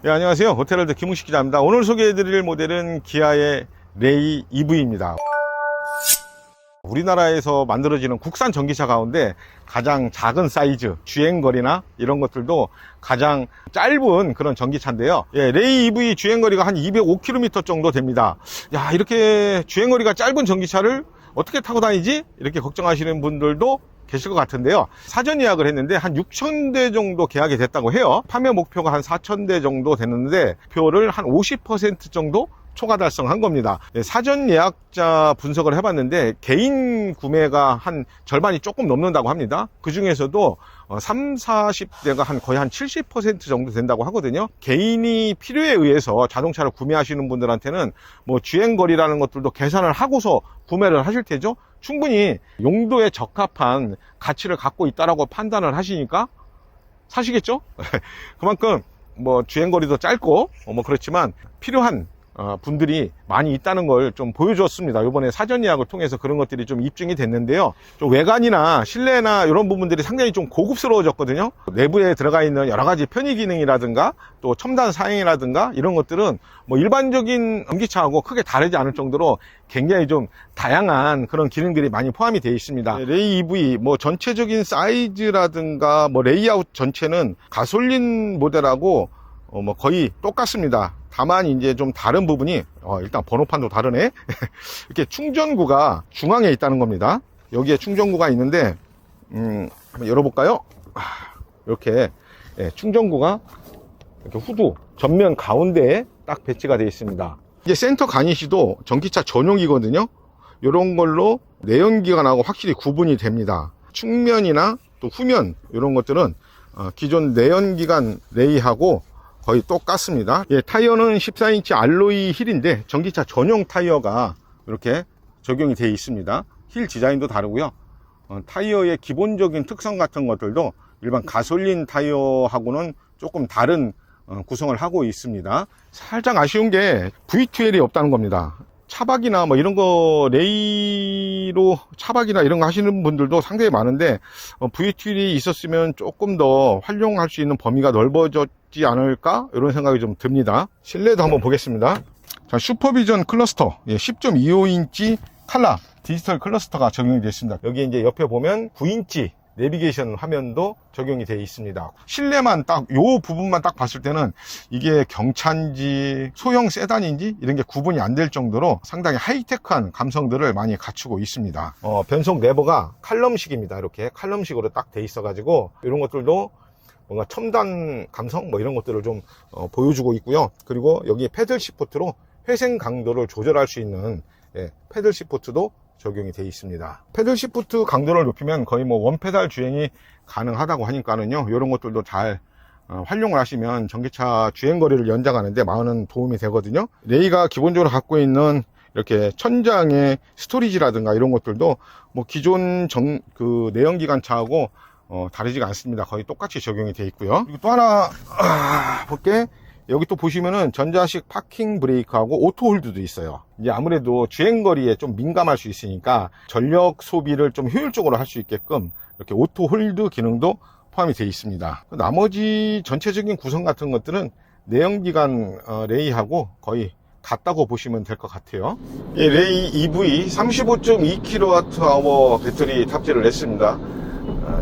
네, 안녕하세요. 호텔월드 김웅식 기자입니다. 오늘 소개해드릴 모델은 기아의 레이 EV입니다. 우리나라에서 만들어지는 국산 전기차 가운데 가장 작은 사이즈, 주행거리나 이런 것들도 가장 짧은 그런 전기차인데요. 예, 레이 EV 주행거리가 한 205km 정도 됩니다. 야, 이렇게 주행거리가 짧은 전기차를 어떻게 타고 다니지? 이렇게 걱정하시는 분들도 계실 것 같은데요. 사전 예약을 했는데 한 6,000대 정도 계약이 됐다고 해요. 판매 목표가 한 4,000대 정도 됐는데 표를 한 50% 정도 초과 달성한 겁니다. 사전 예약자 분석을 해봤는데 개인 구매가 한 절반이 조금 넘는다고 합니다. 그 중에서도 30, 40대가 거의 한 70% 정도 된다고 하거든요. 개인이 필요에 의해서 자동차를 구매하시는 분들한테는 뭐 주행거리라는 것들도 계산을 하고서 구매를 하실 테죠. 충분히 용도에 적합한 가치를 갖고 있다라고 판단을 하시니까 사시겠죠. 그만큼 뭐 주행거리도 짧고 뭐 그렇지만 필요한 분들이 많이 있다는 걸 좀 보여줬습니다. 이번에 사전 예약을 통해서 그런 것들이 좀 입증이 됐는데요. 좀 외관이나 실내나 이런 부분들이 상당히 좀 고급스러워졌거든요. 내부에 들어가 있는 여러 가지 편의 기능이라든가 또 첨단 사양이라든가 이런 것들은 뭐 일반적인 전기차하고 크게 다르지 않을 정도로 굉장히 좀 다양한 그런 기능들이 많이 포함이 되어 있습니다. 레이 EV 뭐 전체적인 사이즈라든가 뭐 레이아웃 전체는 가솔린 모델하고 뭐 거의 똑같습니다. 다만 이제 좀 다른 부분이 일단 번호판도 다르네. 이렇게 충전구가 중앙에 있다는 겁니다. 여기에 충전구가 있는데 한번 열어볼까요? 이렇게 충전구가 이렇게 후드 전면 가운데에 딱 배치가 되어 있습니다. 이제 센터 가니시도 전기차 전용이거든요. 이런 걸로 내연기관하고 확실히 구분이 됩니다. 측면이나 또 후면 이런 것들은 기존 내연기관 레이하고 거의 똑같습니다. 예, 타이어는 14인치 알로이 힐인데 전기차 전용 타이어가 이렇게 적용이 되어 있습니다. 힐 디자인도 다르고요. 타이어의 기본적인 특성 같은 것들도 일반 가솔린 타이어하고는 조금 다른 구성을 하고 있습니다. 살짝 아쉬운 게 V12L이 없다는 겁니다. 차박이나 뭐 이런 거 레이로 차박이나 이런 거 하시는 분들도 상당히 많은데 V12L이 있었으면 조금 더 활용할 수 있는 범위가 넓어졌지 않을까 이런 생각이 좀 듭니다. 실내도 한번 보겠습니다. 자, 슈퍼비전 클러스터 10.25인치 칼라 디지털 클러스터가 적용이 되어 있습니다. 여기 이제 옆에 보면 9인치 내비게이션 화면도 적용이 되어 있습니다. 실내만 딱 요 부분만 딱 봤을 때는 이게 경차인지 소형 세단인지 이런 게 구분이 안 될 정도로 상당히 하이테크한 감성들을 많이 갖추고 있습니다. 변속 레버가 칼럼식입니다. 이렇게 칼럼식으로 딱 돼 있어 가지고 이런 것들도 뭔가 첨단 감성 뭐 이런 것들을 좀 보여주고 있고요. 그리고 여기 패들 시프트로 회생 강도를 조절할 수 있는 패들 시프트도 적용이 되어 있습니다. 패들 시프트 강도를 높이면 거의 뭐 원페달 주행이 가능하다고 하니까는요, 이런 것들도 잘 활용을 하시면 전기차 주행거리를 연장하는데 많은 도움이 되거든요. 레이가 기본적으로 갖고 있는 이렇게 천장의 스토리지라든가 이런 것들도 뭐 기존 그 내연기관차하고 다르지가 않습니다. 거의 똑같이 적용이 되어 있고요. 그리고 또 하나 볼게. 여기 또 보시면은 전자식 파킹 브레이크하고 오토 홀드도 있어요. 이제 아무래도 주행거리에 좀 민감할 수 있으니까 전력 소비를 좀 효율적으로 할 수 있게끔 이렇게 오토 홀드 기능도 포함이 되어 있습니다. 나머지 전체적인 구성 같은 것들은 내연기관 레이하고 거의 같다고 보시면 될 것 같아요. 레이 EV 35.2kWh 배터리 탑재를 했습니다.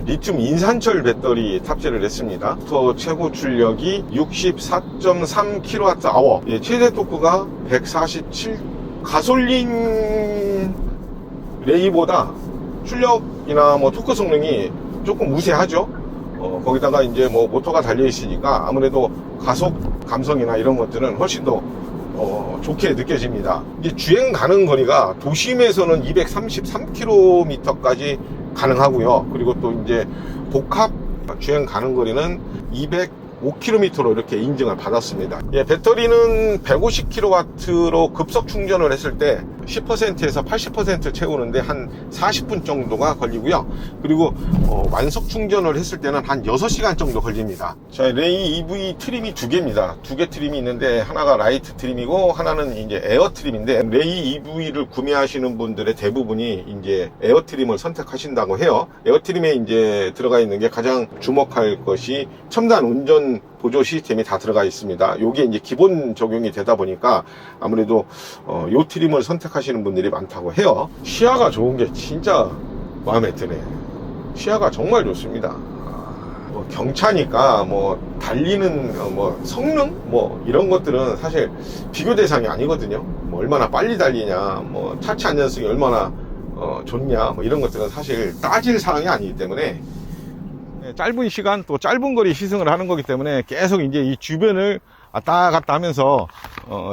리튬 인산철 배터리 탑재를 했습니다. 최고 출력이 64.3kWh, 최대 토크가 147. 가솔린 레이보다 출력이나 뭐 토크 성능이 조금 우세하죠. 거기다가 이제 뭐 모터가 달려 있으니까 아무래도 가속 감성이나 이런 것들은 훨씬 더 좋게 느껴집니다. 이게 주행 가는 거리가 도심에서는 233km까지 가능하고요. 그리고 또 이제 복합 주행 가는 거리는 205km로 이렇게 인증을 받았습니다. 배터리는 150kW로 급속 충전을 했을 때 10%에서 80% 채우는데 한 40분 정도가 걸리고요. 그리고 완속 충전을 했을 때는 한 6시간 정도 걸립니다. 자, 레이 EV 트림이 두 개입니다. 두 개 트림이 있는데 하나가 라이트 트림이고 하나는 이제 에어 트림인데, 레이 EV를 구매하시는 분들의 대부분이 이제 에어 트림을 선택하신다고 해요. 에어 트림에 이제 들어가 있는 게 가장 주목할 것이 첨단 운전 보조 시스템이 다 들어가 있습니다. 요게 이제 기본 적용이 되다 보니까 아무래도 요 트림을 선택하시는 분들이 많다고 해요. 시야가 좋은 게 진짜 마음에 드네. 시야가 정말 좋습니다. 뭐 경차니까 뭐 달리는 뭐 성능 뭐 이런 것들은 사실 비교 대상이 아니거든요. 뭐 얼마나 빨리 달리냐, 뭐 차체 안전성이 얼마나 좋냐, 뭐 이런 것들은 사실 따질 사항이 아니기 때문에 짧은 시간 또 짧은 거리 시승을 하는 거기 때문에 계속 이제 이 주변을 왔다 갔다 하면서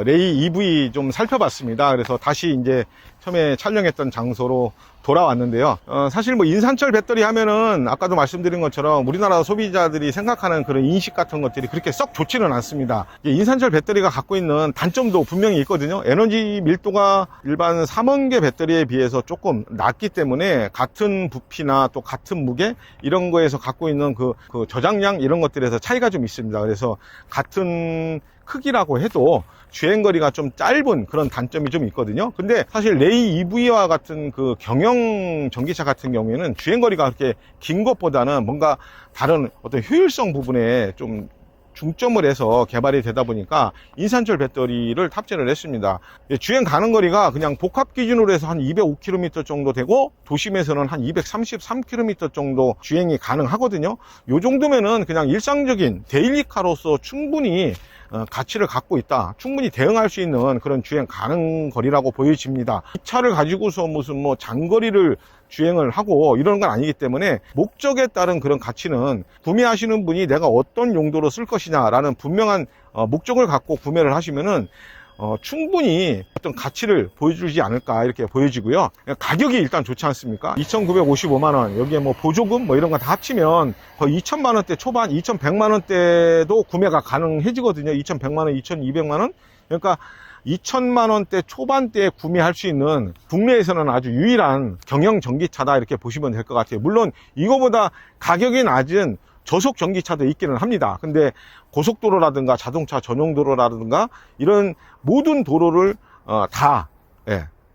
레이 EV 좀 살펴봤습니다. 그래서 다시 이제 처음에 촬영했던 장소로 돌아왔는데요. 사실 뭐 인산철 배터리 하면은 아까도 말씀드린 것처럼 우리나라 소비자들이 생각하는 그런 인식 같은 것들이 그렇게 썩 좋지는 않습니다. 인산철 배터리가 갖고 있는 단점도 분명히 있거든요. 에너지 밀도가 일반 삼원계 배터리에 비해서 조금 낮기 때문에 같은 부피나 또 같은 무게 이런 거에서 갖고 있는 그 저장량 이런 것들에서 차이가 좀 있습니다. 그래서 같은 크기라고 해도 주행거리가 좀 짧은 그런 단점이 좀 있거든요. 근데 사실 레이 EV와 같은 그 경영 전기차 같은 경우에는 주행거리가 그렇게 긴 것보다는 뭔가 다른 어떤 효율성 부분에 좀 중점을 해서 개발이 되다 보니까 인산철 배터리를 탑재를 했습니다. 주행 가는 거리가 그냥 복합 기준으로 해서 한 205km 정도 되고 도심에서는 한 233km 정도 주행이 가능하거든요. 요 정도면은 그냥 일상적인 데일리카로서 충분히 가치를 갖고 있다, 충분히 대응할 수 있는 그런 주행 가능 거리라고 보여집니다. 이 차를 가지고서 무슨 뭐 장거리를 주행을 하고 이런 건 아니기 때문에 목적에 따른 그런 가치는 구매하시는 분이 내가 어떤 용도로 쓸 것이냐 라는 분명한 목적을 갖고 구매를 하시면은 충분히 어떤 가치를 보여주지 않을까 이렇게 보여지고요. 가격이 일단 좋지 않습니까? 2,955만원, 여기에 뭐 보조금 뭐 이런 거 다 합치면 거의 2,000만원대 초반, 2,100만원대도 구매가 가능해지거든요. 2,100만원, 2,200만원. 그러니까 2,000만원대 초반대에 구매할 수 있는 국내에서는 아주 유일한 경영 전기차다 이렇게 보시면 될 것 같아요. 물론 이거보다 가격이 낮은 저속 전기차도 있기는 합니다. 근데 고속도로라든가 자동차 전용도로라든가 이런 모든 도로를 다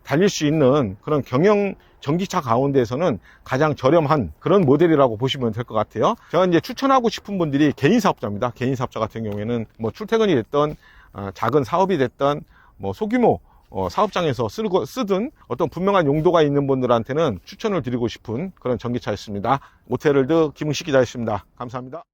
달릴 수 있는 그런 경영 전기차 가운데에서는 가장 저렴한 그런 모델이라고 보시면 될 것 같아요. 제가 이제 추천하고 싶은 분들이 개인 사업자입니다. 개인 사업자 같은 경우에는 뭐 출퇴근이 됐던 작은 사업이 됐던 뭐 소규모 사업장에서 쓰든 어떤 분명한 용도가 있는 분들한테는 추천을 드리고 싶은 그런 전기차였습니다. 오테월드 김웅식 기자였습니다. 감사합니다.